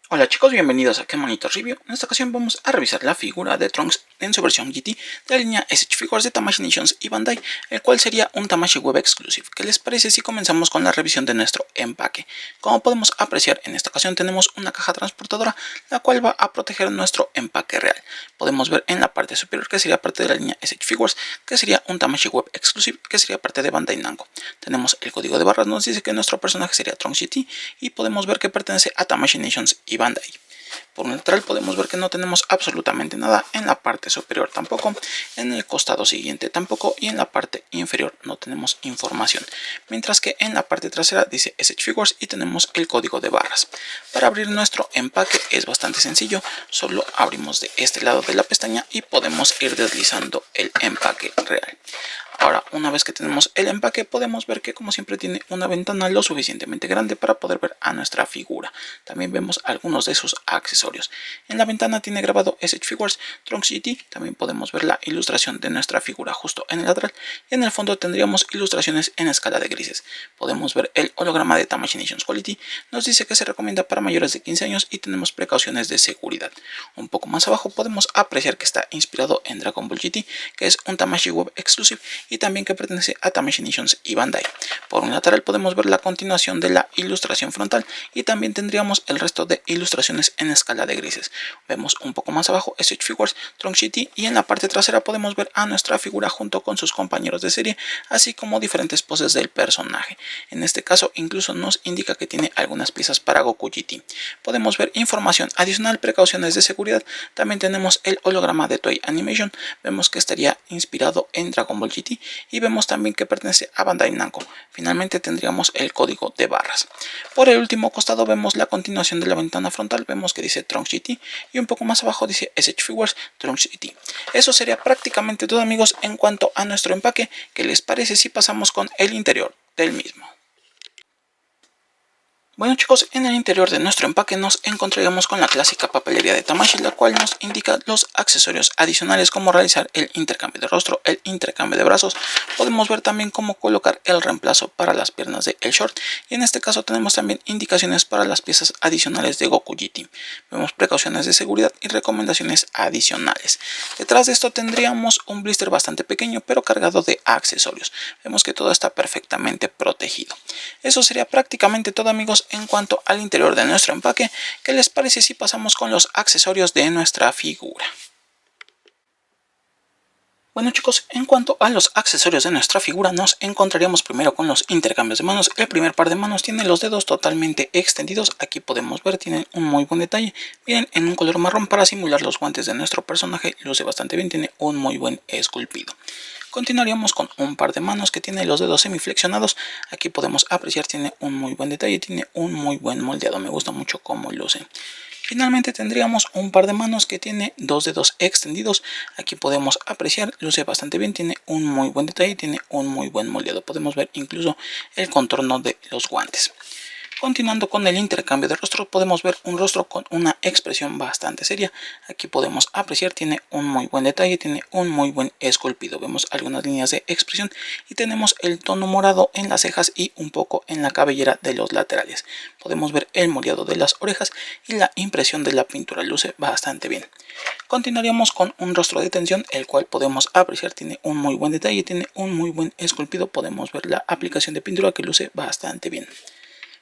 Hola chicos, bienvenidos a Monitor Review. En esta ocasión vamos a revisar la figura de Trunks en su versión GT de la línea SH Figures de Tamashii Nations y Bandai, el cual sería un Tamashii Web Exclusive. ¿Qué les parece si comenzamos con la revisión de nuestro empaque? Como podemos apreciar, en esta ocasión tenemos una caja transportadora, la cual va a proteger nuestro empaque real. Podemos ver en la parte superior que sería parte de la línea SH Figures, que sería un Tamashii Web Exclusive, que sería parte de Bandai Namco. Tenemos el código de barras, nos dice que nuestro personaje sería Trunks GT y podemos ver que pertenece a Tamashii Nations y Bandai. Por un lateral podemos ver que no tenemos absolutamente nada, en la parte superior tampoco, en el costado siguiente tampoco y en la parte inferior no tenemos información, mientras que en la parte trasera dice SH Figures y tenemos el código de barras. Para abrir nuestro empaque es bastante sencillo, solo abrimos de este lado de la pestaña y podemos ir deslizando el empaque real. Ahora, una vez que tenemos el empaque, podemos ver que como siempre tiene una ventana lo suficientemente grande para poder ver a nuestra figura. También vemos algunos de sus accesorios. En la ventana tiene grabado SH Figures Trunks GT, también podemos ver la ilustración de nuestra figura justo en el lateral. Y en el fondo tendríamos ilustraciones en escala de grises. Podemos ver el holograma de Tamashii Nations Quality, nos dice que se recomienda para mayores de 15 años y tenemos precauciones de seguridad. Un poco más abajo podemos apreciar que está inspirado en Dragon Ball GT, que es un Tamashii Web Exclusive y también que pertenece a Tamashii Nations y Bandai. Por un lateral podemos ver la continuación de la ilustración frontal y también tendríamos el resto de ilustraciones en escala de grises. Vemos un poco más abajo SH Figures Trunks GT y en la parte trasera podemos ver a nuestra figura junto con sus compañeros de serie, así como diferentes poses del personaje. En este caso incluso nos indica que tiene algunas piezas para Goku GT. Podemos ver información adicional, precauciones de seguridad. También tenemos el holograma de Toei Animation, vemos que estaría inspirado en Dragon Ball GT y vemos también que pertenece a Bandai Namco. Finalmente tendríamos el código de barras. Por el último costado vemos la continuación de la ventana frontal, vemos que dice Trunks GT y un poco más abajo dice SH Figures Trunks GT. Eso sería prácticamente todo, amigos, en cuanto a nuestro empaque. ¿Qué les parece si pasamos con el interior del mismo? Bueno chicos, en el interior de nuestro empaque nos encontraríamos con la clásica papelería de Tamashii, la cual nos indica los accesorios adicionales como realizar el intercambio de rostro, el intercambio de brazos. Podemos ver también cómo colocar el reemplazo para las piernas de el short y en este caso tenemos también indicaciones para las piezas adicionales de Goku GT. Vemos precauciones de seguridad y recomendaciones adicionales. Detrás de esto tendríamos un blister bastante pequeño pero cargado de accesorios. Vemos que todo está perfectamente protegido. Eso sería prácticamente todo, amigos, en cuanto al interior de nuestro empaque. ¿Qué les parece si pasamos con los accesorios de nuestra figura? Bueno chicos, en cuanto a los accesorios de nuestra figura, nos encontraríamos primero con los intercambios de manos. El primer par de manos tiene los dedos totalmente extendidos. Aquí podemos ver, tienen un muy buen detalle. Vienen en un color marrón para simular los guantes de nuestro personaje. Luce bastante bien, tiene un muy buen esculpido. Continuaríamos con un par de manos que tiene los dedos semiflexionados. Aquí podemos apreciar, tiene un muy buen detalle, tiene un muy buen moldeado. Me gusta mucho cómo luce. Finalmente tendríamos un par de manos que tiene dos dedos extendidos. Aquí podemos apreciar, luce bastante bien, tiene un muy buen detalle, tiene un muy buen moldeado. Podemos ver incluso el contorno de los guantes. Continuando con el intercambio de rostros, podemos ver un rostro con una expresión bastante seria. Aquí podemos apreciar, tiene un muy buen detalle, tiene un muy buen esculpido. Vemos algunas líneas de expresión y tenemos el tono morado en las cejas y un poco en la cabellera de los laterales. Podemos ver el moreado de las orejas y la impresión de la pintura, luce bastante bien. Continuaríamos con un rostro de tensión, el cual podemos apreciar, tiene un muy buen detalle, tiene un muy buen esculpido. Podemos ver la aplicación de pintura que luce bastante bien.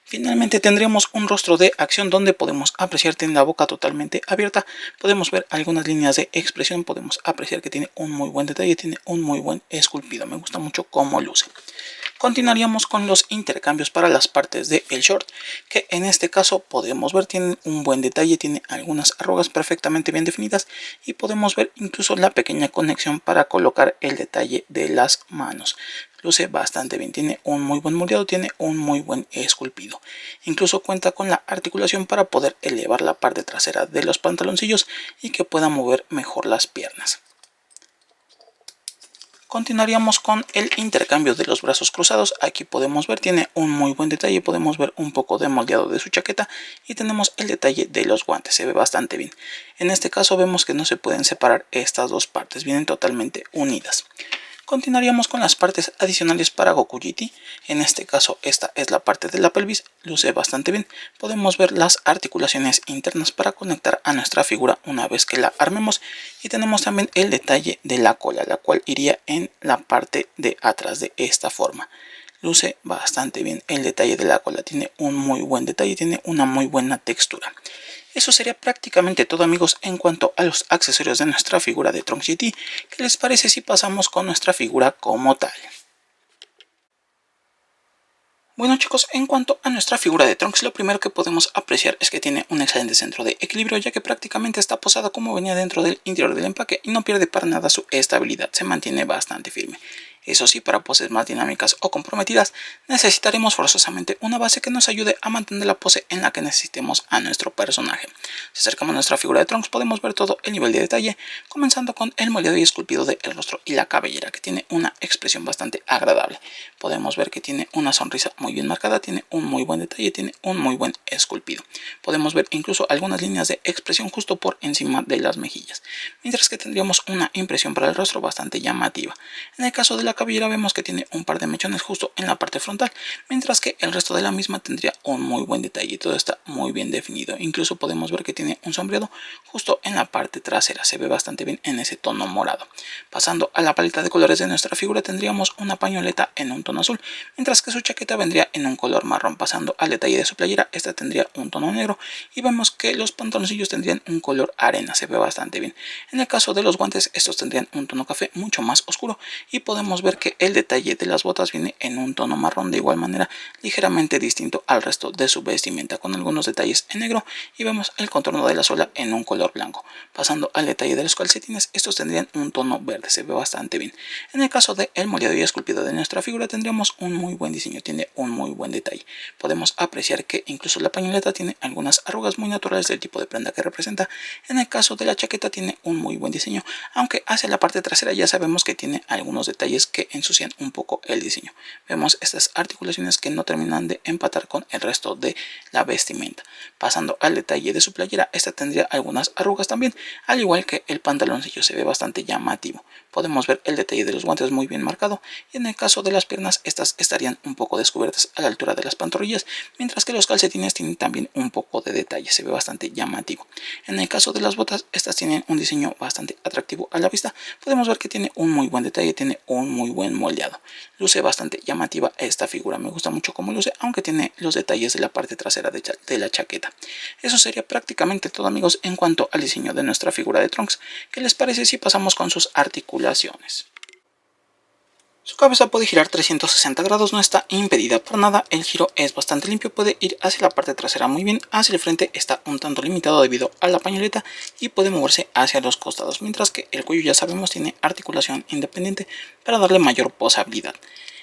Finalmente tendremos un rostro de acción donde podemos apreciar, tiene la boca totalmente abierta, podemos ver algunas líneas de expresión, podemos apreciar que tiene un muy buen detalle, tiene un muy buen esculpido, me gusta mucho cómo luce. Continuaríamos con los intercambios para las partes del short, que en este caso podemos ver tienen un buen detalle, tiene algunas arrugas perfectamente bien definidas y podemos ver incluso la pequeña conexión para colocar el detalle de las manos. Luce bastante bien, tiene un muy buen moldeado, tiene un muy buen esculpido. Incluso cuenta con la articulación para poder elevar la parte trasera de los pantaloncillos y que pueda mover mejor las piernas. Continuaríamos con el intercambio de los brazos cruzados. Aquí podemos ver, tiene un muy buen detalle, podemos ver un poco de moldeado de su chaqueta y tenemos el detalle de los guantes, se ve bastante bien. En este caso vemos que no se pueden separar estas dos partes, vienen totalmente unidas. Continuaríamos con las partes adicionales para Goku GT. En este caso esta es la parte de la pelvis, luce bastante bien. Podemos ver las articulaciones internas para conectar a nuestra figura una vez que la armemos, y tenemos también el detalle de la cola, la cual iría en la parte de atrás de esta forma. Luce bastante bien el detalle de la cola, tiene un muy buen detalle, tiene una muy buena textura. Eso sería prácticamente todo, amigos, en cuanto a los accesorios de nuestra figura de Trunks GT. ¿Qué les parece si pasamos con nuestra figura como tal? Bueno, chicos, en cuanto a nuestra figura de Trunks, lo primero que podemos apreciar es que tiene un excelente centro de equilibrio, ya que prácticamente está posada como venía dentro del interior del empaque y no pierde para nada su estabilidad, se mantiene bastante firme. Eso sí, para poses más dinámicas o comprometidas, necesitaremos forzosamente una base que nos ayude a mantener la pose en la que necesitemos a nuestro personaje. Si acercamos a nuestra figura de Trunks, podemos ver todo el nivel de detalle, comenzando con el moldeado y esculpido del rostro y la cabellera, que tiene una expresión bastante agradable. Podemos ver que tiene una sonrisa muy bien marcada, tiene un muy buen detalle, tiene un muy buen esculpido. Podemos ver incluso algunas líneas de expresión justo por encima de las mejillas, mientras que tendríamos una impresión para el rostro bastante llamativa. En el caso de la cabellera vemos que tiene un par de mechones justo en la parte frontal, mientras que el resto de la misma tendría un muy buen detalle, todo está muy bien definido. Incluso podemos ver que tiene un sombreado justo en la parte trasera, se ve bastante bien en ese tono morado. Pasando a la paleta de colores de nuestra figura, tendríamos una pañoleta en un tono azul, mientras que su chaqueta vendría en un color marrón. Pasando al detalle de su playera, esta tendría un tono negro, y vemos que los pantaloncillos tendrían un color arena, se ve bastante bien. En el caso de los guantes, estos tendrían un tono café mucho más oscuro, y podemos ver que el detalle de las botas viene en un tono marrón, de igual manera ligeramente distinto al resto de su vestimenta, con algunos detalles en negro, y vemos el contorno de la suela en un color blanco. Pasando al detalle de los calcetines, estos tendrían un tono verde, se ve bastante bien. En el caso de el moldeado y esculpido de nuestra figura, tendríamos un muy buen diseño, tiene un muy buen detalle. Podemos apreciar que incluso la pañoleta tiene algunas arrugas muy naturales del tipo de prenda que representa. En el caso de la chaqueta tiene un muy buen diseño, aunque hacia la parte trasera ya sabemos que tiene algunos detalles que ensucian un poco el diseño. Vemos estas articulaciones que no terminan de empatar con el resto de la vestimenta. Pasando al detalle de su playera, esta tendría algunas arrugas también, al igual que el pantaloncillo, se ve bastante llamativo. Podemos ver el detalle de los guantes muy bien marcado, y en el caso de las piernas, estas estarían un poco descubiertas a la altura de las pantorrillas, mientras que los calcetines tienen también un poco de detalle, se ve bastante llamativo. En el caso de las botas, estas tienen un diseño bastante atractivo a la vista. Podemos ver que tiene un muy buen detalle, tiene un muy buen moldeado. Luce bastante llamativa esta figura, me gusta mucho cómo luce, aunque tiene los detalles de la parte trasera de la chaqueta. Eso sería prácticamente todo, amigos, en cuanto al diseño de nuestra figura de Trunks. ¿Qué les parece si pasamos con sus articulaciones? Su cabeza puede girar 360 grados, no está impedida por nada, el giro es bastante limpio, puede ir hacia la parte trasera muy bien, hacia el frente está un tanto limitado debido a la pañoleta y puede moverse hacia los costados, mientras que el cuello ya sabemos tiene articulación independiente para darle mayor posabilidad.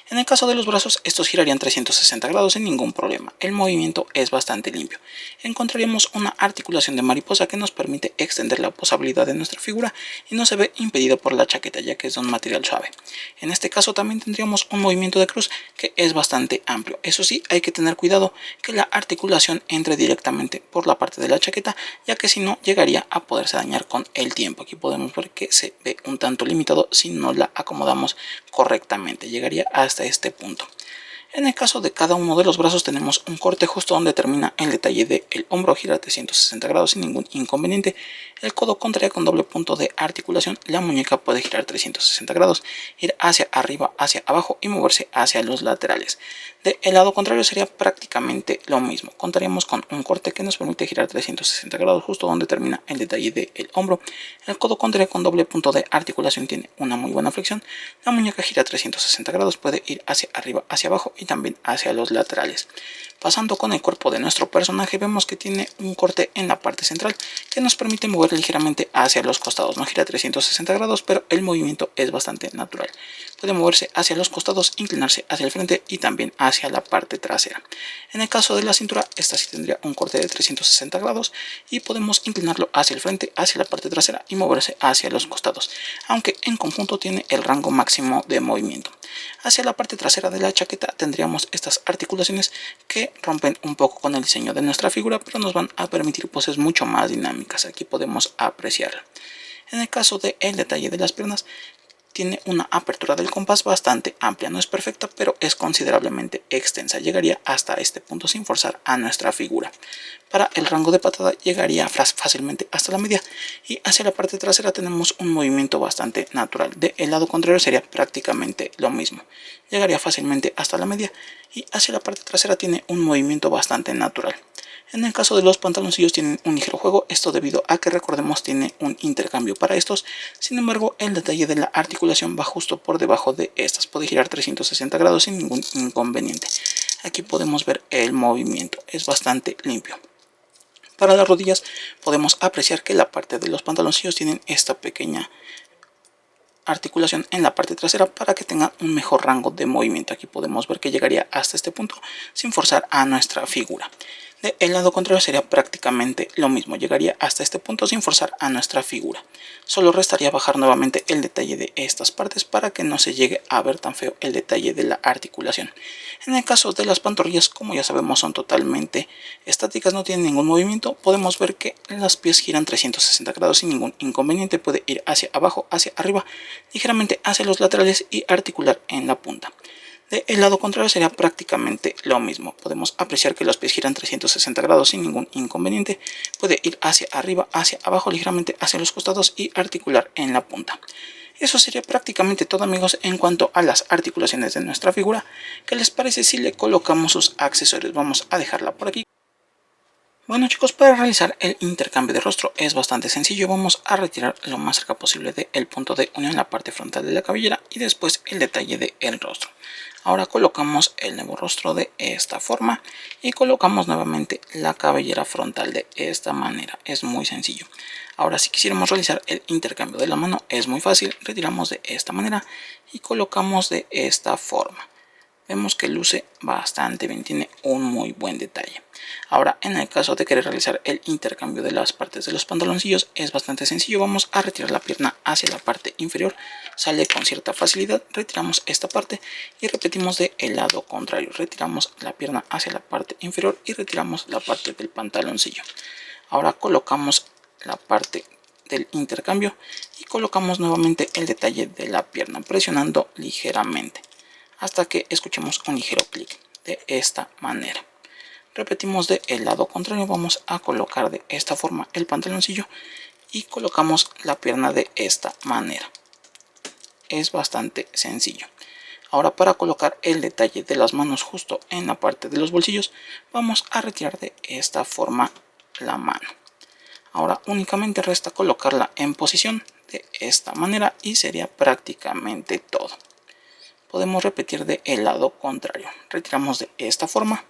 En el caso de los brazos, estos girarían 360 grados sin ningún problema. El movimiento es bastante limpio. Encontraríamos una articulación de mariposa que nos permite extender la posabilidad de nuestra figura y no se ve impedido por la chaqueta, ya que es de un material suave. En este caso también tendríamos un movimiento de cruz que es bastante amplio. Eso sí, hay que tener cuidado que la articulación entre directamente por la parte de la chaqueta, ya que si no llegaría a poderse dañar con el tiempo. Aquí podemos ver que se ve un tanto limitado si no la acomodamos correctamente. Llegaría hasta este punto. En el caso de cada uno de los brazos tenemos un corte justo donde termina el detalle del hombro, gira 360 grados sin ningún inconveniente. El codo contrae con doble punto de articulación, la muñeca puede girar 360 grados, ir hacia arriba, hacia abajo y moverse hacia los laterales. Del lado contrario sería prácticamente lo mismo, contaríamos con un corte que nos permite girar 360 grados justo donde termina el detalle del hombro. El codo contrae con doble punto de articulación, tiene una muy buena flexión, la muñeca gira 360 grados, puede ir hacia arriba, hacia abajo y también hacia los laterales. Pasando con el cuerpo de nuestro personaje, vemos que tiene un corte en la parte central que nos permite mover ligeramente hacia los costados. No gira 360 grados, pero el movimiento es bastante natural. Puede moverse hacia los costados, inclinarse hacia el frente y también hacia la parte trasera. En el caso de la cintura, esta sí tendría un corte de 360 grados y podemos inclinarlo hacia el frente, hacia la parte trasera y moverse hacia los costados, aunque en conjunto tiene el rango máximo de movimiento. Hacia la parte trasera de la chaqueta tendríamos estas articulaciones que rompen un poco con el diseño de nuestra figura, pero nos van a permitir poses mucho más dinámicas. Aquí podemos apreciarla. En el caso del detalle de las piernas, tiene una apertura del compás bastante amplia, no es perfecta pero es considerablemente extensa, llegaría hasta este punto sin forzar a nuestra figura. Para el rango de patada llegaría fácilmente hasta la media y hacia la parte trasera tenemos un movimiento bastante natural. Del lado contrario sería prácticamente lo mismo, llegaría fácilmente hasta la media y hacia la parte trasera tiene un movimiento bastante natural. En el caso de los pantaloncillos tienen un ligero juego, esto debido a que recordemos tiene un intercambio para estos, sin embargo el detalle de la articulación va justo por debajo de estas, puede girar 360 grados sin ningún inconveniente. Aquí podemos ver el movimiento, es bastante limpio. Para las rodillas podemos apreciar que la parte de los pantaloncillos tienen esta pequeña articulación en la parte trasera para que tenga un mejor rango de movimiento. Aquí podemos ver que llegaría hasta este punto sin forzar a nuestra figura. Del lado contrario sería prácticamente lo mismo, llegaría hasta este punto sin forzar a nuestra figura. Solo restaría bajar nuevamente el detalle de estas partes para que no se llegue a ver tan feo el detalle de la articulación. En el caso de las pantorrillas, como ya sabemos son totalmente estáticas, no tienen ningún movimiento, podemos ver que las pies giran 360 grados sin ningún inconveniente, puede ir hacia abajo, hacia arriba, ligeramente hacia los laterales y articular en la punta. Del lado contrario sería prácticamente lo mismo, podemos apreciar que los pies giran 360 grados sin ningún inconveniente, puede ir hacia arriba, hacia abajo, ligeramente hacia los costados y articular en la punta. Eso sería prácticamente todo, amigos, en cuanto a las articulaciones de nuestra figura. ¿Qué les parece si le colocamos sus accesorios? Vamos a dejarla por aquí. Bueno, chicos, para realizar el intercambio de rostro es bastante sencillo. Vamos a retirar lo más cerca posible del punto de unión la parte frontal de la cabellera y después el detalle del rostro. Ahora colocamos el nuevo rostro de esta forma y colocamos nuevamente la cabellera frontal de esta manera. Es muy sencillo. Ahora, si quisiéramos realizar el intercambio de la mano es muy fácil. Retiramos de esta manera y colocamos de esta forma. Vemos que luce bastante bien, tiene un muy buen detalle. Ahora, en el caso de querer realizar el intercambio de las partes de los pantaloncillos es bastante sencillo. Vamos a retirar la pierna hacia la parte inferior, sale con cierta facilidad, retiramos esta parte y repetimos del lado contrario. Retiramos la pierna hacia la parte inferior y retiramos la parte del pantaloncillo. Ahora colocamos la parte del intercambio y colocamos nuevamente el detalle de la pierna presionando ligeramente hasta que escuchemos un ligero clic de esta manera. Repetimos del lado contrario, vamos a colocar de esta forma el pantaloncillo y colocamos la pierna de esta manera. Es bastante sencillo. Ahora, para colocar el detalle de las manos justo en la parte de los bolsillos, vamos a retirar de esta forma la mano. Ahora únicamente resta colocarla en posición de esta manera y sería prácticamente todo. Podemos repetir del lado contrario. Retiramos de esta forma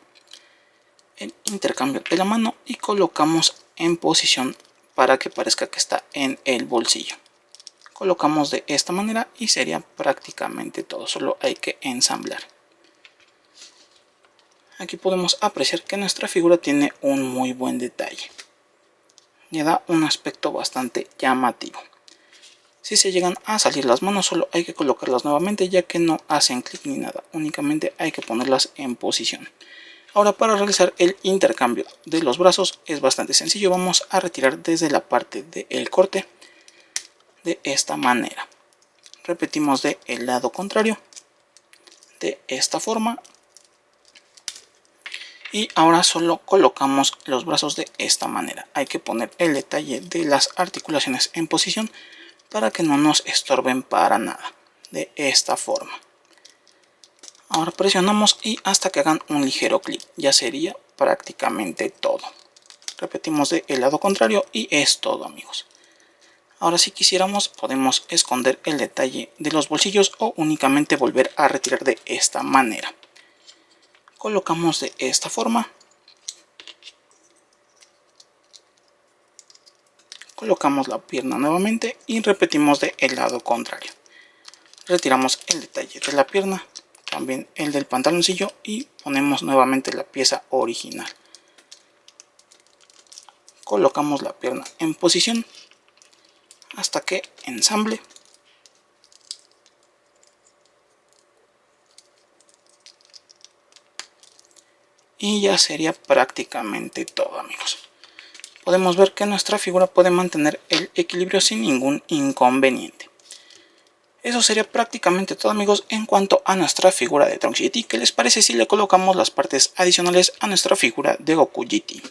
el intercambio de la mano y colocamos en posición para que parezca que está en el bolsillo. Colocamos de esta manera y sería prácticamente todo, solo hay que ensamblar. Aquí podemos apreciar que nuestra figura tiene un muy buen detalle. Le da un aspecto bastante llamativo. Si se llegan a salir las manos solo hay que colocarlas nuevamente ya que no hacen clic ni nada, únicamente hay que ponerlas en posición. Ahora, para realizar el intercambio de los brazos es bastante sencillo. Vamos a retirar desde la parte del corte de esta manera. Repetimos del lado contrario de esta forma. Y ahora solo colocamos los brazos de esta manera. Hay que poner el detalle de las articulaciones en posición para que no nos estorben para nada. De esta forma. Ahora presionamos y hasta que hagan un ligero clic. Ya sería prácticamente todo. Repetimos del lado contrario y es todo, amigos. Ahora, si quisiéramos podemos esconder el detalle de los bolsillos o únicamente volver a retirar de esta manera. Colocamos de esta forma. Colocamos la pierna nuevamente y repetimos del lado contrario. Retiramos el detalle de la pierna, también el del pantaloncillo y ponemos nuevamente la pieza original. Colocamos la pierna en posición hasta que ensamble. Y ya sería prácticamente todo, amigos. Podemos ver que nuestra figura puede mantener el equilibrio sin ningún inconveniente. Eso sería prácticamente todo, amigos, en cuanto a nuestra figura de Trunks GT. ¿Qué les parece si le colocamos las partes adicionales a nuestra figura de Goku GT?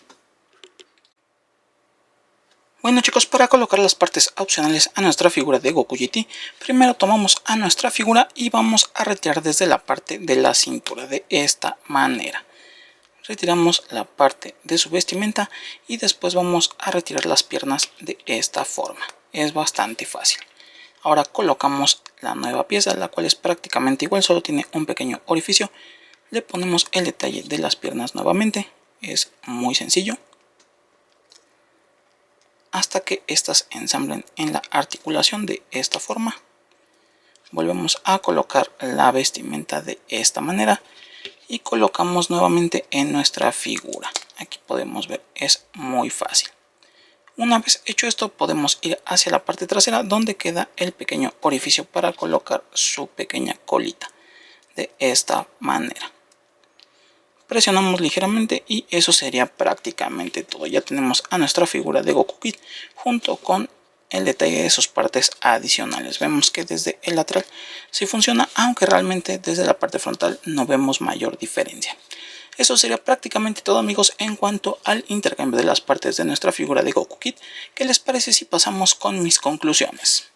Bueno chicos, para colocar las partes opcionales a nuestra figura de Goku GT, primero tomamos a nuestra figura y vamos a retirar desde la parte de la cintura de esta manera. Retiramos la parte de su vestimenta y después vamos a retirar las piernas de esta forma. Es bastante fácil. Ahora colocamos la nueva pieza, la cual es prácticamente igual, solo tiene un pequeño orificio. Le ponemos el detalle de las piernas nuevamente, es muy sencillo, hasta que estas ensamblen en la articulación de esta forma. Volvemos a colocar la vestimenta de esta manera y colocamos nuevamente en nuestra figura. Aquí podemos ver, es muy fácil. Una vez hecho esto, podemos ir hacia la parte trasera donde queda el pequeño orificio para colocar su pequeña colita de esta manera. Presionamos ligeramente y eso sería prácticamente todo. Ya tenemos a nuestra figura de Goku Kid junto con el detalle de sus partes adicionales. Vemos que desde el lateral sí funciona, aunque realmente desde la parte frontal no vemos mayor diferencia. Eso sería prácticamente todo, amigos, en cuanto al intercambio de las partes de nuestra figura de Goku Kid. ¿Qué les parece si pasamos con mis conclusiones?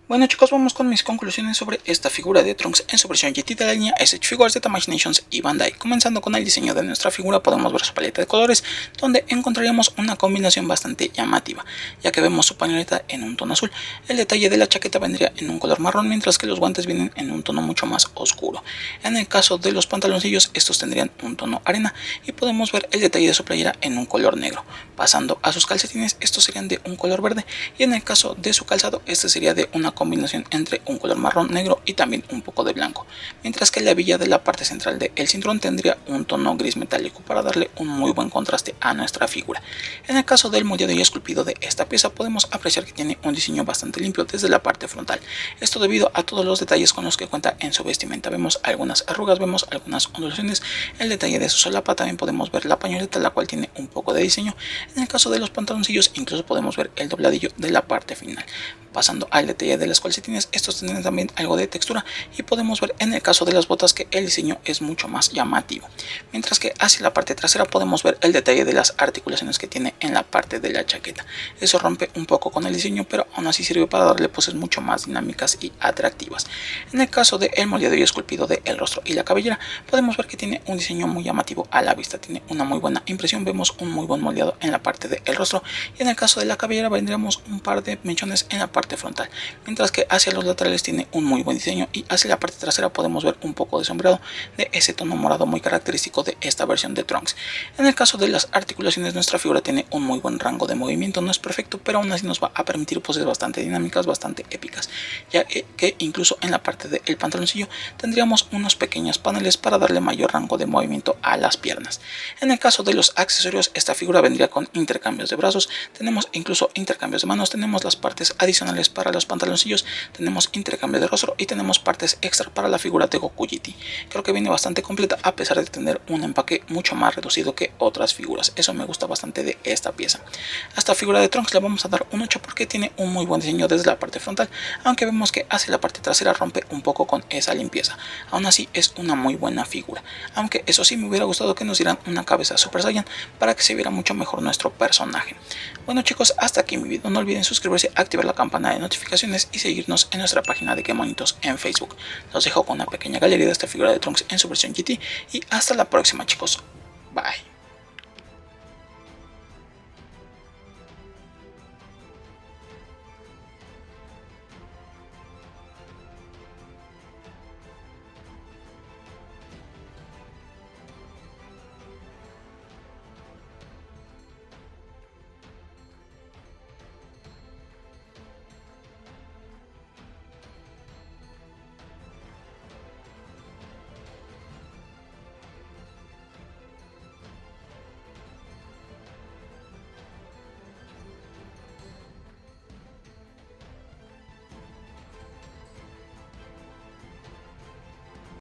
Bueno chicos, vamos con mis conclusiones sobre esta figura de Trunks en su versión GT de la línea SH Figures de Tamashii Nations y Bandai. Comenzando con el diseño de nuestra figura, podemos ver su paleta de colores, donde encontraríamos una combinación bastante llamativa, ya que vemos su pañoleta en un tono azul. El detalle de la chaqueta vendría en un color marrón, mientras que los guantes vienen en un tono mucho más oscuro. En el caso de los pantaloncillos, estos tendrían un tono arena y podemos ver el detalle de su playera en un color negro. Pasando a sus calcetines, estos serían de un color verde, y en el caso de su calzado, este sería de una combinación entre un color marrón, negro y también un poco de blanco, mientras que la hebilla de la parte central del cinturón tendría un tono gris metálico para darle un muy buen contraste a nuestra figura. En el caso del moldeado y esculpido de esta pieza, podemos apreciar que tiene un diseño bastante limpio desde la parte frontal, esto debido a todos los detalles con los que cuenta en su vestimenta. Vemos algunas arrugas, vemos algunas ondulaciones, el detalle de su solapa, también podemos ver la pañoleta, la cual tiene un poco de diseño. En el caso de los pantaloncillos, incluso podemos ver el dobladillo de la parte final. Pasando al detalle de los calcetines, estos tienen también algo de textura y podemos ver en el caso de las botas que el diseño es mucho más llamativo, mientras que hacia la parte trasera podemos ver el detalle de las articulaciones que tiene en la parte de la chaqueta. Eso rompe un poco con el diseño, pero aún así sirve para darle poses mucho más dinámicas y atractivas. En el caso del moldeado y esculpido del rostro y la cabellera, podemos ver que tiene un diseño muy llamativo a la vista, tiene una muy buena impresión, vemos un muy buen moldeado en la parte del rostro, y en el caso de la cabellera vendríamos un par de mechones en la parte frontal, mientras que hacia los laterales tiene un muy buen diseño y hacia la parte trasera podemos ver un poco de sombreado de ese tono morado muy característico de esta versión de Trunks. En el caso de las articulaciones, nuestra figura tiene un muy buen rango de movimiento, no es perfecto, pero aún así nos va a permitir poses bastante dinámicas, bastante épicas, ya que incluso en la parte del pantaloncillo tendríamos unos pequeños paneles para darle mayor rango de movimiento a las piernas. En el caso de los accesorios, esta figura vendría con intercambios de brazos, tenemos incluso intercambios de manos, tenemos las partes adicionales para los pantaloncillos, tenemos intercambio de rostro y tenemos partes extra para la figura de Goku GT. Creo que viene bastante completa a pesar de tener un empaque mucho más reducido que otras figuras. Eso me gusta bastante de esta pieza. A esta figura de Trunks le vamos a dar un 8 porque tiene un muy buen diseño desde la parte frontal, aunque vemos que hacia la parte trasera rompe un poco con esa limpieza. Aún así es una muy buena figura, aunque eso sí me hubiera gustado que nos dieran una cabeza Super Saiyan para que se viera mucho mejor nuestro personaje. Bueno chicos, hasta aquí mi video. No olviden suscribirse, activar la campana de notificaciones y seguirnos en nuestra página de Quemonitos en Facebook. Los dejo con una pequeña galería de esta figura de Trunks en su versión GT y hasta la próxima chicos. Bye.